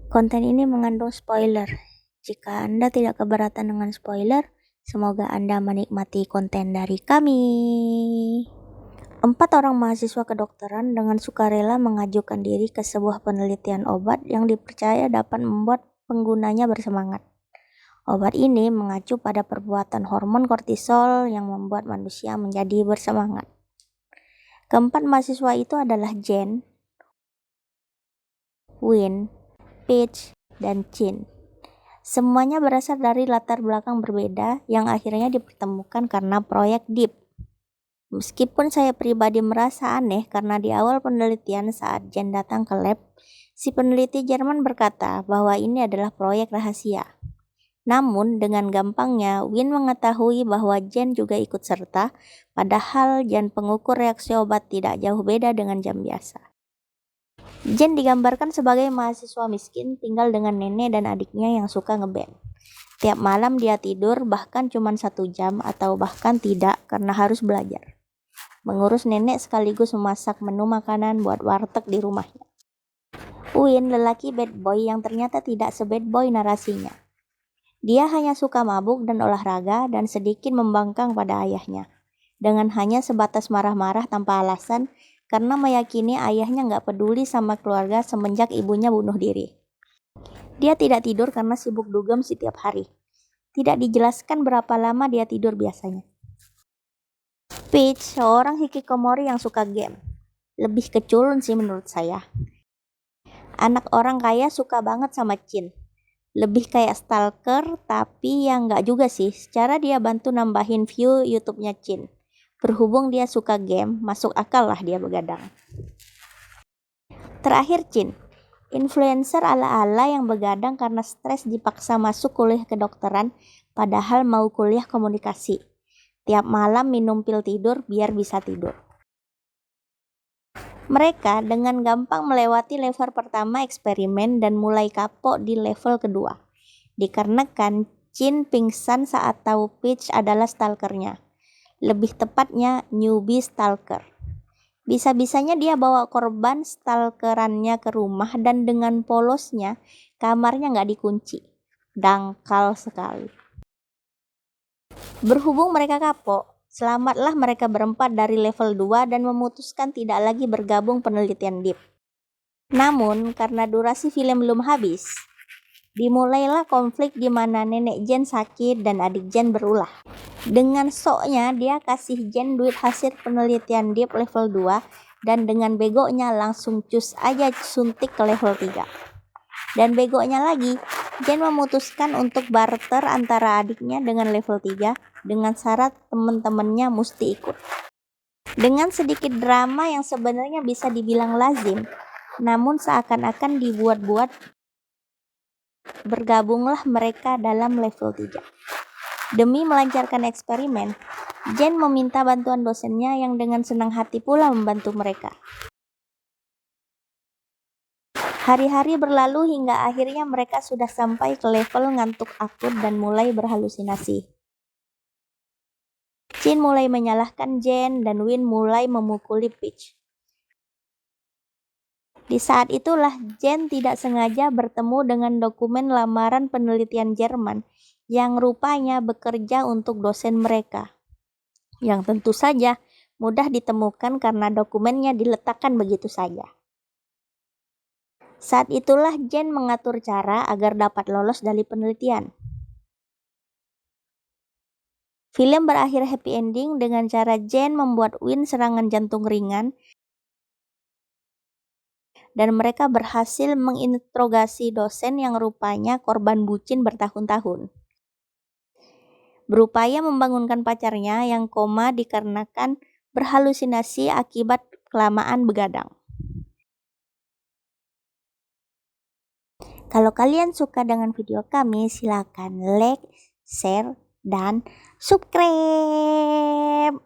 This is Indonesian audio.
Konten ini mengandung spoiler. Jika Anda tidak keberatan dengan spoiler, semoga Anda menikmati konten dari kami. 4 orang mahasiswa kedokteran dengan sukarela mengajukan diri ke sebuah penelitian obat yang dipercaya dapat membuat penggunanya bersemangat. Obat ini mengacu pada perbuatan hormon kortisol yang membuat manusia menjadi bersemangat. Keempat mahasiswa itu adalah Jen, Win, Peach, dan Chin. Semuanya berasal dari latar belakang berbeda yang akhirnya dipertemukan karena proyek DEEP. Meskipun saya pribadi merasa aneh karena di awal penelitian saat Jen datang ke lab, si peneliti Jerman berkata bahwa ini adalah proyek rahasia. Namun dengan gampangnya Win mengetahui bahwa Jen juga ikut serta, padahal jam pengukur reaksi obat tidak jauh beda dengan jam biasa. Jen digambarkan sebagai mahasiswa miskin tinggal dengan nenek dan adiknya yang suka ngeband. Tiap malam dia tidur bahkan cuma 1 jam atau bahkan tidak karena harus belajar. Mengurus nenek sekaligus memasak menu makanan buat warteg di rumahnya. Win lelaki bad boy yang ternyata tidak se-bad boy narasinya. Dia hanya suka mabuk dan olahraga dan sedikit membangkang pada ayahnya. Dengan hanya sebatas marah-marah tanpa alasan karena meyakini ayahnya nggak peduli sama keluarga semenjak ibunya bunuh diri. Dia tidak tidur karena sibuk dugem setiap hari. Tidak dijelaskan berapa lama dia tidur biasanya. Peach, seorang hikikomori yang suka game. Lebih ke culun sih menurut saya. Anak orang kaya suka banget sama Chin. Lebih kayak stalker, tapi yang nggak juga sih. Secara dia bantu nambahin view YouTube-nya Chin. Berhubung dia suka game, masuk akal lah dia begadang. Terakhir Chin, influencer ala-ala yang begadang karena stres dipaksa masuk kuliah kedokteran, padahal mau kuliah komunikasi. Tiap malam minum pil tidur biar bisa tidur. Mereka dengan gampang melewati level pertama eksperimen dan mulai kapok di level kedua. Dikarenakan Chin pingsan saat tahu Peach adalah stalkernya. Lebih tepatnya newbie stalker. Bisa-bisanya dia bawa korban stalkerannya ke rumah dan dengan polosnya kamarnya nggak dikunci. Dangkal sekali. Berhubung mereka kapok, selamatlah mereka berempat dari level 2 dan memutuskan tidak lagi bergabung penelitian DEEP. Namun, karena durasi film belum habis, dimulailah konflik di mana nenek Jen sakit dan adik Jen berulah. Dengan soknya dia kasih Jen duit hasil penelitian DEEP level 2 dan dengan begonya langsung cus aja suntik ke level 3. Dan begonya lagi, Jen memutuskan untuk barter antara adiknya dengan level 3 dengan syarat teman-temannya mesti ikut. Dengan sedikit drama yang sebenarnya bisa dibilang lazim, namun seakan-akan dibuat-buat, bergabunglah mereka dalam level 3. Demi melancarkan eksperimen, Jen meminta bantuan dosennya yang dengan senang hati pula membantu mereka. Hari-hari berlalu hingga akhirnya mereka sudah sampai ke level ngantuk akut dan mulai berhalusinasi. Chin mulai menyalahkan Jen dan Win mulai memukuli Peach. Di saat itulah Jen tidak sengaja bertemu dengan dokumen lamaran penelitian Jerman yang rupanya bekerja untuk dosen mereka. Yang tentu saja mudah ditemukan karena dokumennya diletakkan begitu saja. Saat itulah Jen mengatur cara agar dapat lolos dari penelitian. Film berakhir happy ending dengan cara Jen membuat Win serangan jantung ringan dan mereka berhasil menginterogasi dosen yang rupanya korban bucin bertahun-tahun. Berupaya membangunkan pacarnya yang koma dikarenakan berhalusinasi akibat kelamaan begadang. Kalau kalian suka dengan video kami, silakan like, share, dan subscribe.